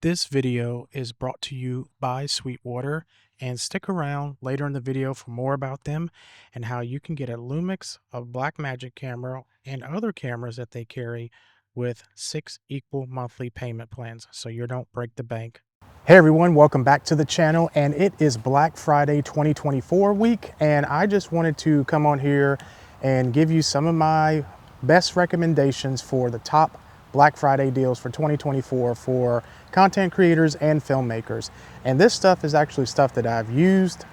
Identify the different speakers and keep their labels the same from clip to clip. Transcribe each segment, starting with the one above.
Speaker 1: This video is brought to you by Sweetwater, and stick around later in the video for more about them and how you can get a Lumix, a Blackmagic camera, and other cameras that they carry with 6 equal monthly payment plans so you don't break the bank. Hey everyone, welcome back to the channel, and it is Black Friday 2024 week, and I just wanted to come on here and give you some of my best recommendations for the top Black Friday deals for 2024 for content creators and filmmakers. And this stuff is actually stuff that I've used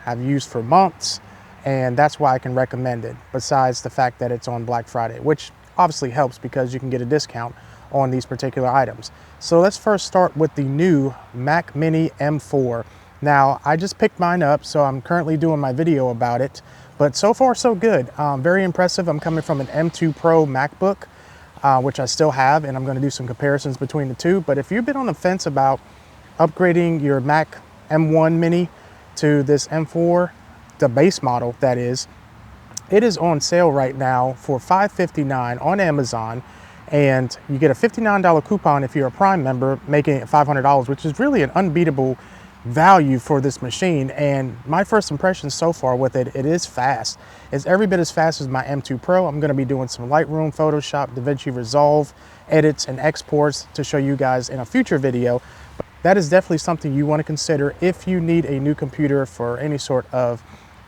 Speaker 1: for months, and that's why I can recommend it, besides the fact that it's on Black Friday, which obviously helps because you can get a discount on these particular items. So let's first start with the new Mac Mini M4. Now, I just picked mine up, so I'm currently doing my video about it, but so far so good. Very impressive. I'm coming from an M2 Pro MacBook, which I still have, and I'm going to do some comparisons between the two. But if you've been on the fence about upgrading your Mac M1 Mini to this M4, the base model that is, it is on sale right now for $559 on Amazon, and you get a $59 coupon if you're a Prime member, making it $500, which is really an unbeatable value for this machine. And my first impressions so far with it, it is fast. It's every bit as fast as my M2 Pro. I'm going to be doing some Lightroom, Photoshop, DaVinci Resolve edits and exports to show you guys in a future video. But that is definitely something you want to consider if you need a new computer for any sort of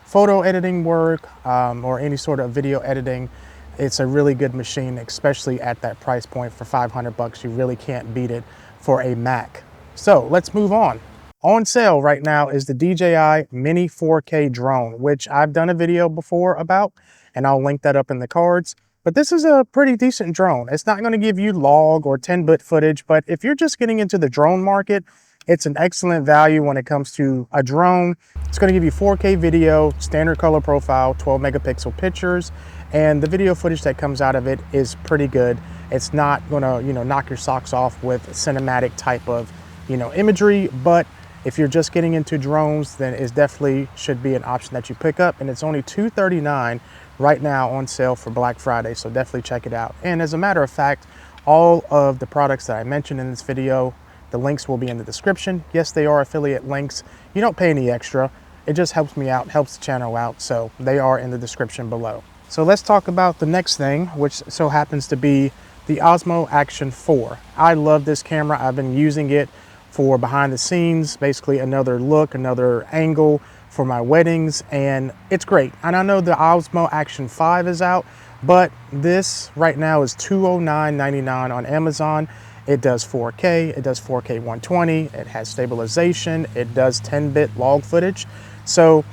Speaker 1: photo editing work or any sort of video editing. It's a really good machine, especially at that price point for $500. You really can't beat it for a Mac. So let's move on. On sale right now is the DJI Mini 4K drone, which I've done a video before about, and I'll link that up in the cards. But this is a pretty decent drone. It's not going to give you log or 10-bit footage, but if you're just getting into the drone market, it's an excellent value when it comes to a drone. It's going to give you 4K video, standard color profile, 12 megapixel pictures, and the video footage that comes out of it is pretty good. It's not going to, knock your socks off with cinematic type of, imagery, but if you're just getting into drones, then it definitely should be an option that you pick up, and it's only $239 right now on sale for Black Friday, so definitely check it out. And as a matter of fact, all of the products that I mentioned in this video, the links will be in the description. Yes, they are affiliate links. You don't pay any extra. It just helps me out, helps the channel out, so they are in the description below. So let's talk about the next thing, which so happens to be the Osmo Action 4. I love this camera. I've been using it for behind the scenes, basically another look, another angle for my weddings, and it's great. And I know the Osmo Action 5 is out, but this right now is $209.99 on Amazon. It does 4K, it does 4K 120, it has stabilization, it does 10-bit log footage. So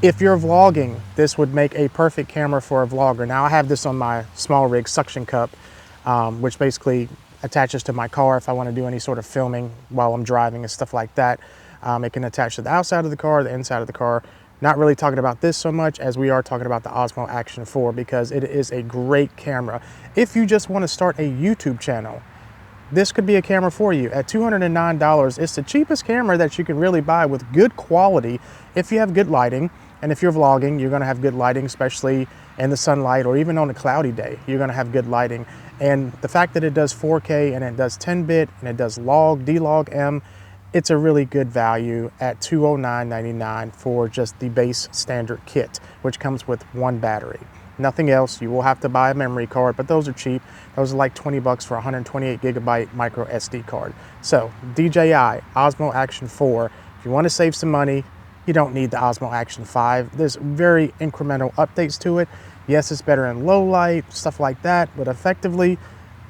Speaker 1: if you're vlogging, this would make a perfect camera for a vlogger. Now I have this on my SmallRig suction cup, which basically attaches to my car if I want to do any sort of filming while I'm driving and stuff like that. It can attach to the outside of the car, the inside of the car. Not really talking about this so much as we are talking about the Osmo Action 4 because it is a great camera. If you just want to start a YouTube channel, this could be a camera for you. At $209, it's the cheapest camera that you can really buy with good quality if you have good lighting. And if you're vlogging, you're going to have good lighting, especially in the sunlight or even on a cloudy day. You're going to have good lighting. And the fact that it does 4K and it does 10-bit and it does log, D-Log M, it's a really good value at $209.99 for just the base standard kit, which comes with one battery. Nothing else. You will have to buy a memory card, but those are cheap. Those are like 20 bucks for a 128 gigabyte micro SD card. So DJI Osmo Action 4, if you want to save some money, you don't need the Osmo Action 5. There's very incremental updates to it. Yes, it's better in low light, stuff like that, but effectively,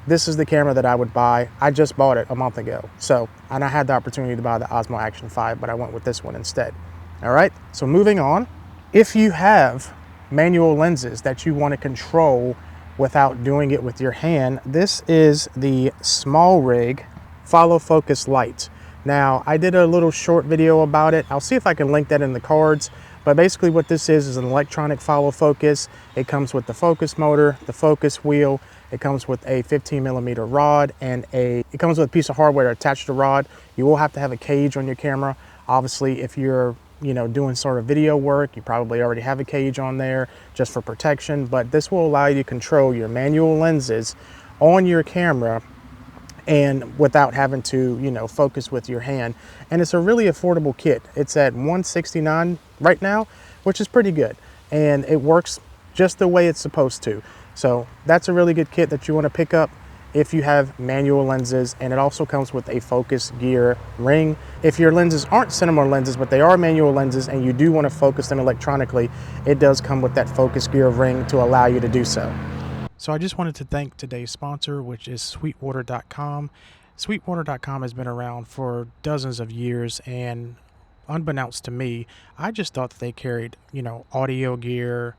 Speaker 1: this is the camera that I would buy. I just bought it a month ago. And I had the opportunity to buy the Osmo Action 5, but I went with this one instead. All right, so moving on. If you have manual lenses that you want to control without doing it with your hand, this is the SmallRig Follow Focus Light. Now, I did a little short video about it. I'll see if I can link that in the cards. But basically what this is an electronic follow focus. It comes with the focus motor, the focus wheel. It comes with a 15mm rod and it comes with a piece of hardware attached to the rod. You will have to have a cage on your camera. Obviously, if you're doing sort of video work, you probably already have a cage on there just for protection. But this will allow you to control your manual lenses on your camera and without having to, focus with your hand. And it's a really affordable kit. It's at $169 right now, which is pretty good. And it works just the way it's supposed to. So that's a really good kit that you want to pick up if you have manual lenses, and it also comes with a focus gear ring. If your lenses aren't cinema lenses, but they are manual lenses and you do want to focus them electronically, it does come with that focus gear ring to allow you to do so. So I just wanted to thank today's sponsor, which is Sweetwater.com. Sweetwater.com has been around for dozens of years, and unbeknownst to me, I just thought that they carried, audio gear,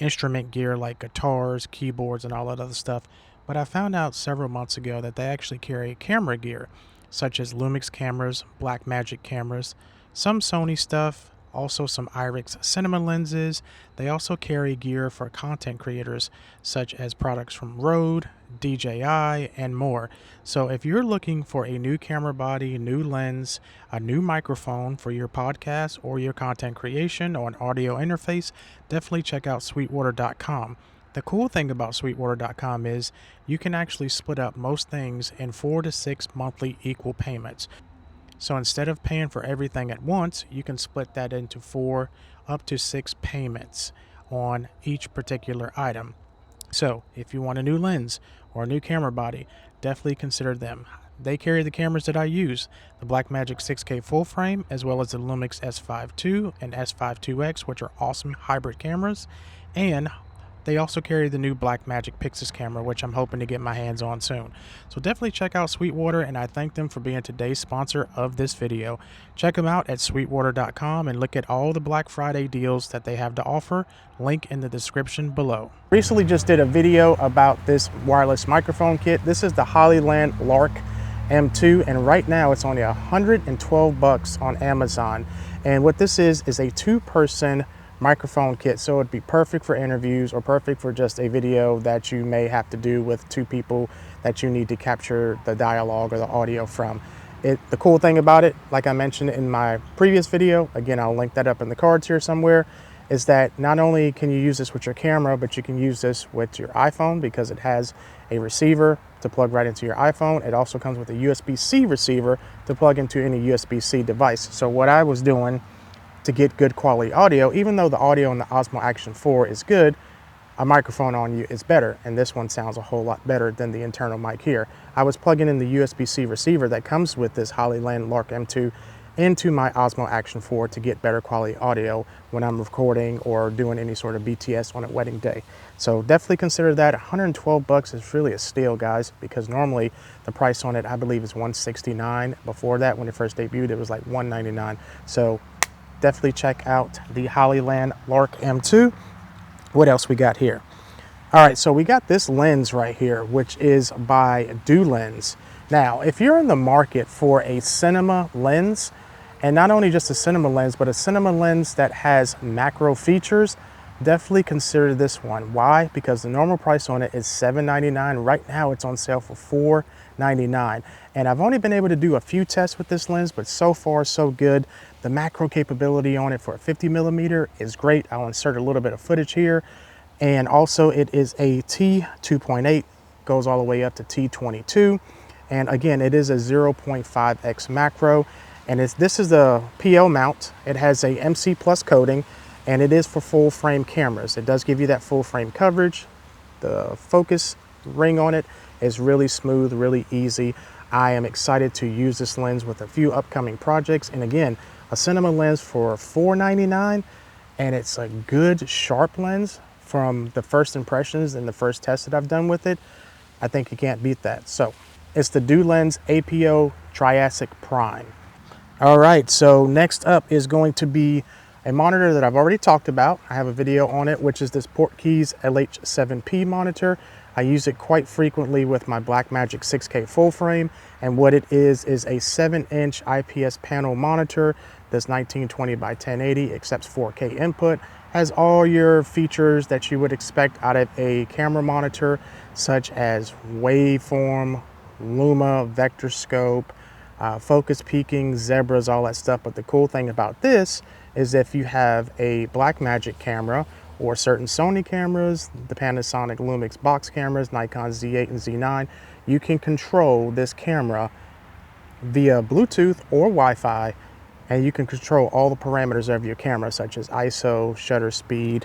Speaker 1: instrument gear like guitars, keyboards, and all that other stuff. But I found out several months ago that they actually carry camera gear, such as Lumix cameras, Blackmagic cameras, some Sony stuff, also some IRIX cinema lenses. They also carry gear for content creators, such as products from Rode, DJI, and more. So if you're looking for a new camera body, new lens, a new microphone for your podcast or your content creation or an audio interface, definitely check out Sweetwater.com. The cool thing about Sweetwater.com is you can actually split up most things in 4 to 6 monthly equal payments. So instead of paying for everything at once, you can split that into 4 up to 6 payments on each particular item. So if you want a new lens or a new camera body, definitely consider them. They carry the cameras that I use, the Blackmagic 6K full frame, as well as the Lumix S5 II and S5 IIX, which are awesome hybrid cameras. And they also carry the new Blackmagic Pixis camera, which I'm hoping to get my hands on soon. So definitely check out Sweetwater, and I thank them for being today's sponsor of this video. Check them out at Sweetwater.com and look at all the Black Friday deals that they have to offer. Link in the description below. Recently just did a video about this wireless microphone kit. This is the Hollyland Lark M2, and right now it's only $112 on Amazon. And what this is a 2-person microphone kit, so it'd be perfect for interviews or perfect for just a video that you may have to do with 2 people that you need to capture the dialogue or the audio from. The cool thing about it, like I mentioned in my previous video, again I'll link that up in the cards here somewhere, is that not only can you use this with your camera, but you can use this with your iPhone because it has a receiver to plug right into your iPhone. It also comes with a USB-C receiver to plug into any USB-C device. So what I was doing to get good quality audio, even though the audio in the Osmo Action 4 is good, a microphone on you is better, and this one sounds a whole lot better than the internal mic here. I was plugging in the USB-C receiver that comes with this Hollyland Lark M2 into my Osmo Action 4 to get better quality audio when I'm recording or doing any sort of BTS on a wedding day. So definitely consider that. $112 is really a steal, guys, because normally the price on it, I believe, is $169. Before that, when it first debuted, it was like $199. So definitely check out the Hollyland Lark M2. What else we got here? All right, so we got this lens right here, which is by Dulens. Now, if you're in the market for a cinema lens, and not only just a cinema lens, but a cinema lens that has macro features, definitely consider this one. Why? Because the normal price on it is $799. Right now it's on sale for $499. And I've only been able to do a few tests with this lens, but so far so good. The macro capability on it for a 50mm is great. I'll insert a little bit of footage here. And also it is a T2.8, goes all the way up to T22. And again, it is a 0.5x macro. And this is the PL mount. It has a MC Plus coating, and it is for full frame cameras. It does give you that full frame coverage. The focus ring on it is really smooth, really easy. I am excited to use this lens with a few upcoming projects. And again, a cinema lens for $499, and it's a good sharp lens from the first impressions and the first test that I've done with it. I think you can't beat that. So it's the Dulens APO Triassic Prime. All right, so next up is going to be a monitor that I've already talked about. I have a video on it, which is this Portkeys LH7P monitor. I use it quite frequently with my Blackmagic 6K full frame, and what it is a 7-inch IPS panel monitor that's 1920 by 1080, accepts 4K input, has all your features that you would expect out of a camera monitor, such as waveform, luma, vector scope, focus peaking, zebras, all that stuff. But the cool thing about this is if you have a Blackmagic camera or certain Sony cameras, the Panasonic Lumix box cameras, Nikon Z8 and Z9, you can control this camera via Bluetooth or Wi-Fi, and you can control all the parameters of your camera, such as ISO, shutter speed,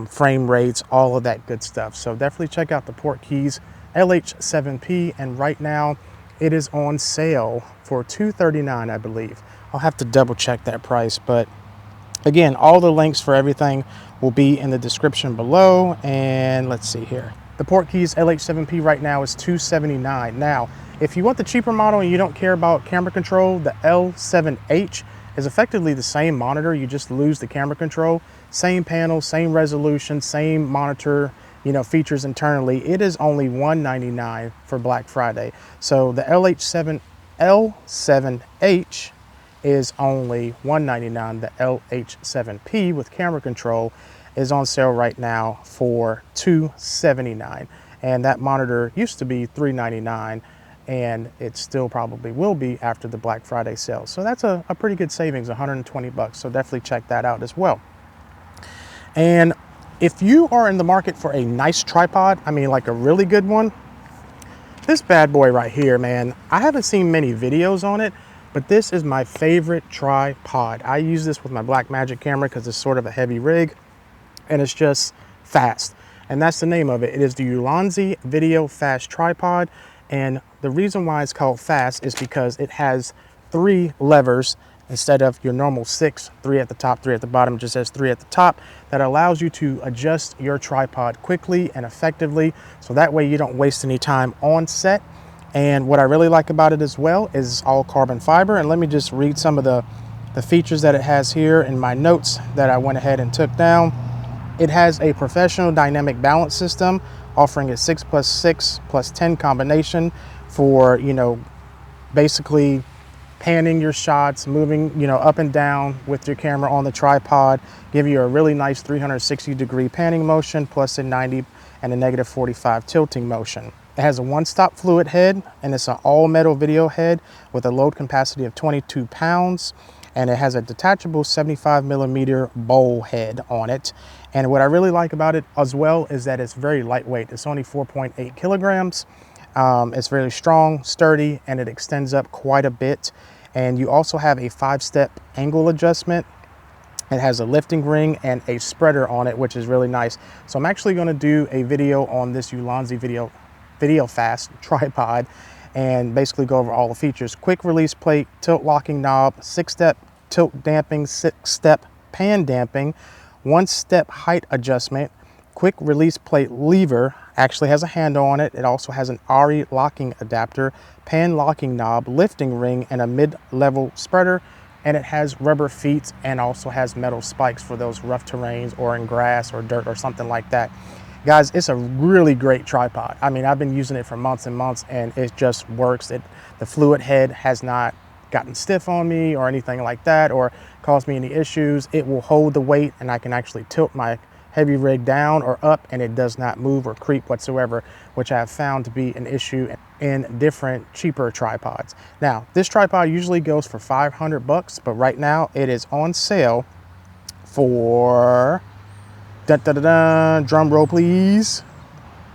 Speaker 1: frame rates, all of that good stuff. So definitely check out the Portkeys LH7P, and right now it is on sale for $239, I believe. I'll have to double check that price, but again, all the links for everything will be in the description below. And let's see here. The Portkeys LH7P right now is $279. Now, if you want the cheaper model and you don't care about camera control, the L7H is effectively the same monitor. You just lose the camera control. Same panel, same resolution, same monitor, you know, features internally. It is only $199 for Black Friday. So the L7H is only $199. The LH7P with camera control is on sale right now for $279. And that monitor used to be $399, and it still probably will be after the Black Friday sale. So that's a pretty good savings, 120 bucks. So definitely check that out as well. And if you are in the market for a nice tripod, I mean like a really good one, this bad boy right here, man, I haven't seen many videos on it, but this is my favorite tripod. I use this with my Blackmagic camera because it's sort of a heavy rig and it's just fast. And that's the name of it. It is the Ulanzi Video Fast Tripod. And the reason why it's called fast is because it has 3 levers instead of your normal 6, 3 at the top, 3 at the bottom. It just has 3 at the top. That allows you to adjust your tripod quickly and effectively, so that way you don't waste any time on set. And what I really like about it as well is all carbon fiber. And let me just read some of the features that it has here in my notes that I went ahead and took down. It has a professional dynamic balance system, offering a 6+6+10 combination for, you know, basically panning your shots, moving, you know, up and down with your camera on the tripod, give you a really nice 360-degree panning motion, plus a 90 and a -45 tilting motion. It has a one-stop fluid head, and it's an all-metal video head with a load capacity of 22 pounds, and it has a detachable 75mm bowl head on it. And what I really like about it as well is that it's very lightweight. It's only 4.8 kilograms. It's very strong, sturdy, and it extends up quite a bit. And you also have a 5-step angle adjustment. It has a lifting ring and a spreader on it, which is really nice. So I'm actually going to do a video on this Ulanzi Video Fast tripod and basically go over all the features. Quick release plate, tilt locking knob, 6-step tilt damping, 6-step pan damping, 1-step height adjustment, quick release plate lever, actually has a handle on it. It also has an ARRI locking adapter, pan locking knob, lifting ring, and a mid-level spreader. And it has rubber feet and also has metal spikes for those rough terrains or in grass or dirt or something like that. Guys, it's a really great tripod. I mean, I've been using it for months and months, and it just works. The fluid head has not gotten stiff on me or anything like that, or caused me any issues. It will hold the weight, and I can actually tilt my heavy rig down or up, and it does not move or creep whatsoever, which I have found to be an issue in different cheaper tripods. Now, this tripod usually goes for 500 bucks, but right now it is on sale for drum roll please.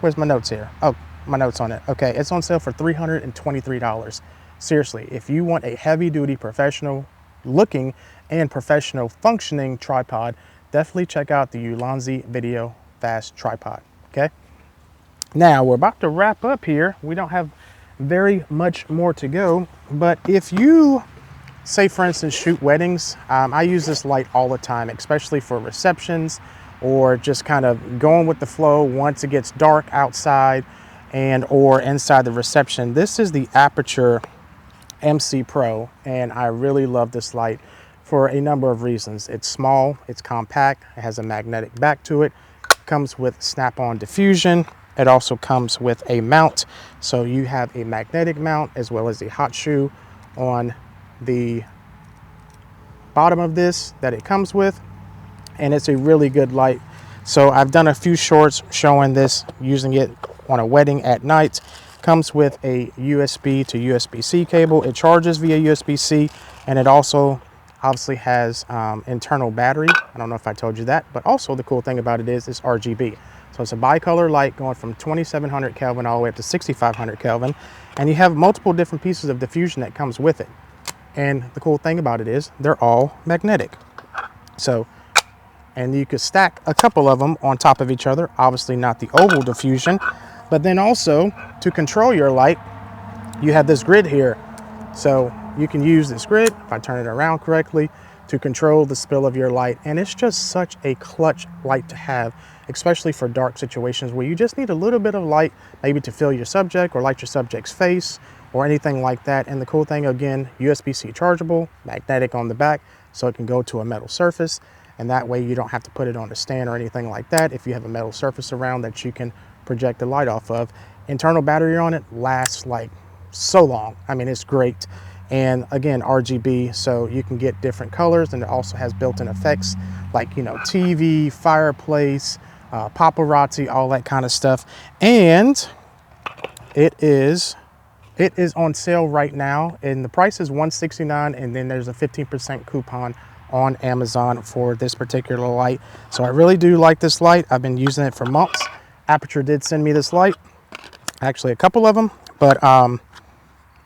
Speaker 1: Where's my notes here? Oh, my notes on it. Okay, it's on sale for $323. Seriously, if you want a heavy duty professional looking and professional functioning tripod, definitely check out the Ulanzi Video Fast Tripod, okay? Now, we're about to wrap up here. We don't have very much more to go, but if you, say for instance, shoot weddings, I use this light all the time, especially for receptions or just kind of going with the flow once it gets dark outside and or inside the reception. This is the Aputure MC Pro, and I really love this light for a number of reasons. It's small, it's compact, it has a magnetic back to it, comes with snap-on diffusion. It also comes with a mount, so you have a magnetic mount as well as a hot shoe on the bottom of this that it comes with, and it's a really good light. So I've done a few shorts showing this, using it on a wedding at night. Comes with a USB to USB-C cable. It charges via USB-C, and it also obviously has internal battery. I don't know if I told you that, but also the cool thing about it is it's RGB. So it's a bicolor light going from 2700 Kelvin all the way up to 6500 Kelvin. And you have multiple different pieces of diffusion that comes with it. And the cool thing about it is they're all magnetic. So, and you could stack a couple of them on top of each other, obviously not the oval diffusion, but then also to control your light, you have this grid here. So you can use this grid, if I turn it around correctly, to control the spill of your light. And it's just such a clutch light to have, especially for dark situations where you just need a little bit of light, maybe to fill your subject or light your subject's face or anything like that. And the cool thing, again, USB-C chargeable, magnetic on the back, so it can go to a metal surface. And that way you don't have to put it on a stand or anything like that if you have a metal surface around that you can project the light off of. Internal battery on it lasts like so long. I mean, it's great. And again, RGB, so you can get different colors, and it also has built-in effects like, you know, TV, fireplace, paparazzi, all that kind of stuff. And it is on sale right now, and the price is $169, and then there's a 15% coupon on Amazon for this particular light. So I really do like this light. I've been using it for months. Aputure did send me this light, actually a couple of them, but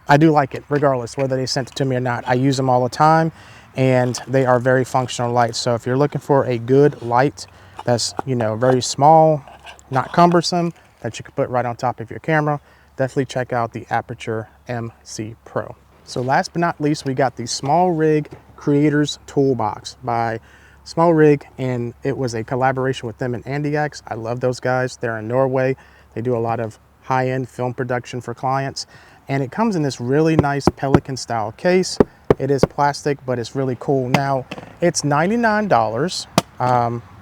Speaker 1: I do like it regardless whether they sent it to me or not. I use them all the time, and they are very functional lights. So if you're looking for a good light that's, you know, very small, not cumbersome, that you can put right on top of your camera, definitely check out the Aputure MC Pro. So last but not least, we got the SmallRig Creators Toolbox by SmallRig, and it was a collaboration with them and AndyX. I love those guys. They're in Norway. They do a lot of high-end film production for clients. And it comes in this really nice Pelican style case. It is plastic, but it's really cool. Now, it's $99,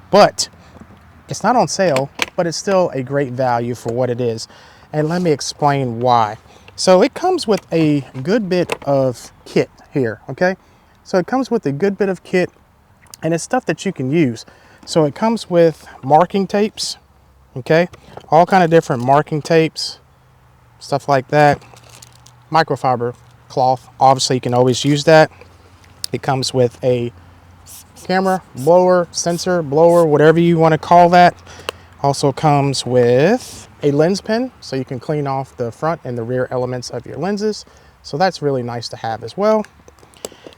Speaker 1: but it's not on sale, but it's still a great value for what it is. And let me explain why. So it comes with a good bit of kit here, okay? So it comes with a good bit of kit, and it's stuff that you can use. So it comes with marking tapes, okay? All kind of different marking tapes, stuff like that. Microfiber cloth, obviously you can always use that. It comes with a camera, blower, sensor, blower, whatever you want to call that. Also comes with a lens pen, so you can clean off the front and the rear elements of your lenses. So that's really nice to have as well.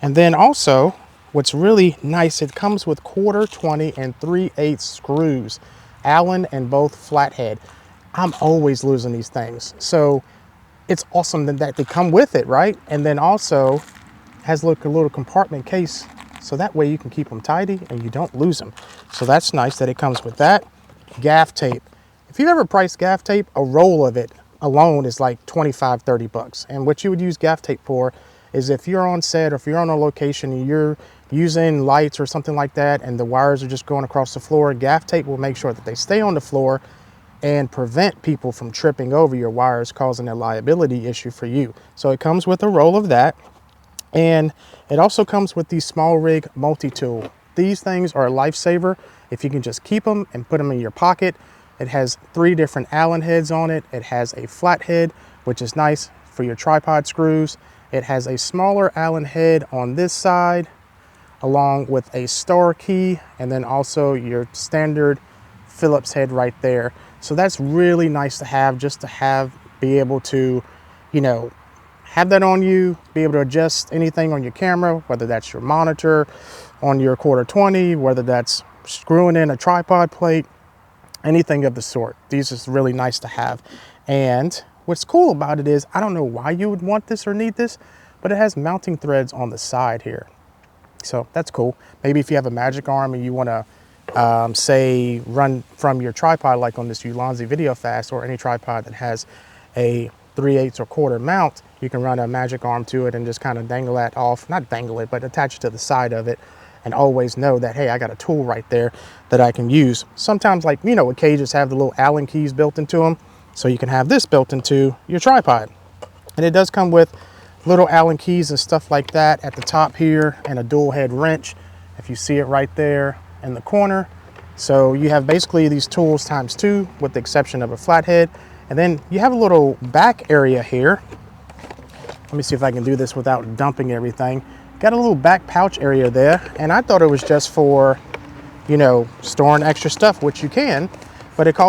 Speaker 1: And then also, what's really nice, it comes with 1/4, 20, and 3/8 screws, Allen and both flathead. I'm always losing these things. So it's awesome that they come with it, right? And then also has a little compartment case, so that way you can keep them tidy and you don't lose them. So that's nice that it comes with that. Gaff tape. If you've ever priced gaff tape, a roll of it alone is like 25, 30 bucks. And what you would use gaff tape for is if you're on set or if you're on a location and you're using lights or something like that and the wires are just going across the floor, gaff tape will make sure that they stay on the floor and prevent people from tripping over your wires, causing a liability issue for you. So it comes with a roll of that. And it also comes with the SmallRig multi-tool. These things are a lifesaver if you can just keep them and put them in your pocket. It has 3 different Allen heads on it. It has a flat head, which is nice for your tripod screws. It has a smaller Allen head on this side, along with a star key, and then also your standard Phillips head right there. So that's really nice to have, just to be able to, you know, have that on you, be able to adjust anything on your camera, whether that's your monitor on your 1/4 20, whether that's screwing in a tripod plate, anything of the sort. These is really nice to have. And what's cool about it is, I don't know why you would want this or need this, but it has mounting threads on the side here. So that's cool. Maybe if you have a magic arm and you want to say run from your tripod, like on this Ulanzi Video Fast or any tripod that has a 3/8 or 1/4 mount, you can run a magic arm to it and just kind of dangle that off, not dangle it, but attach it to the side of it, and always know that, hey, I got a tool right there that I can use. Sometimes, like, you know, with cages have the little Allen keys built into them, so you can have this built into your tripod. And it does come with little Allen keys and stuff like that at the top here, and a dual head wrench, if you see it right there in the corner. So you have basically these tools times 2, with the exception of a flathead. And then you have a little back area here. Let me see if I can do this without dumping everything. Got a little back pouch area there, and I thought it was just for, you know, storing extra stuff, which you can, But it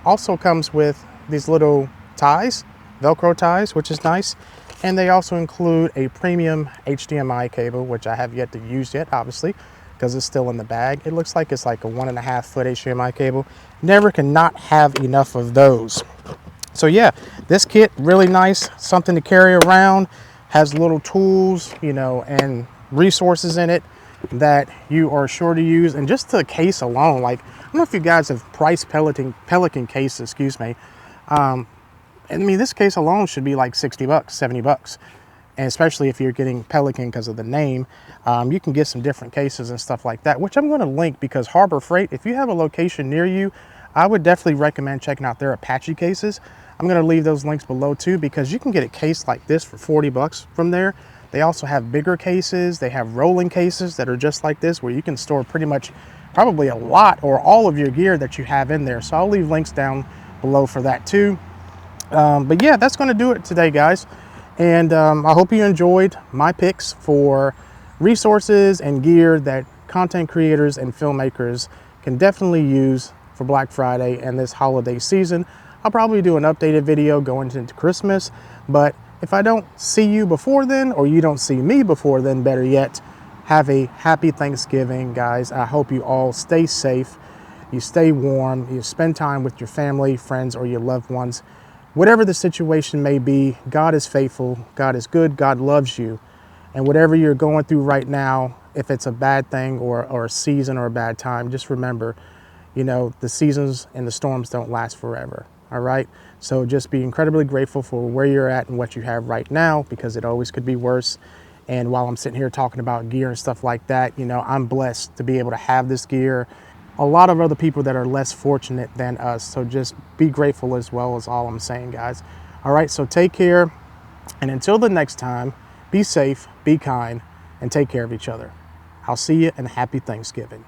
Speaker 1: also comes with these little ties, Velcro ties, which is nice. And they also include a premium HDMI cable, which I have yet to use yet, obviously, because it's still in the bag. It looks like it's like a 1.5 foot HDMI cable. Never cannot have enough of those. So yeah, this kit, really nice, something to carry around, has little tools, you know, and resources in it that you are sure to use. And just the case alone, like, I don't know if you guys have priced Pelican cases, excuse me. I mean, this case alone should be like 60 bucks, 70 bucks. And especially if you're getting Pelican because of the name, you can get some different cases and stuff like that, which I'm going to link, because Harbor Freight, if you have a location near you, I would definitely recommend checking out their Apache cases. I'm going to leave those links below too, because you can get a case like this for 40 bucks from there. They also have bigger cases. They have rolling cases that are just like this, where you can store pretty much probably a lot or all of your gear that you have in there. So I'll leave links down below for that too. But yeah, that's going to do it today, guys. And I hope you enjoyed my picks for resources and gear that content creators and filmmakers can definitely use for Black Friday and this holiday season. I'll probably do an updated video going into Christmas, but if I don't see you before then, or you don't see me before then, better yet, have a happy Thanksgiving, guys. I hope you all stay safe, you stay warm, you spend time with your family, friends, or your loved ones. Whatever the situation may be, God is faithful, God is good, God loves you. And whatever you're going through right now, if it's a bad thing or a season or a bad time, just remember, you know, the seasons and the storms don't last forever, all right? So just be incredibly grateful for where you're at and what you have right now, because it always could be worse. And while I'm sitting here talking about gear and stuff like that, you know, I'm blessed to be able to have this gear. A lot of other people that are less fortunate than us. So just be grateful as well, is all I'm saying, guys. All right, so take care. And until the next time, be safe, be kind, and take care of each other. I'll see you, and happy Thanksgiving.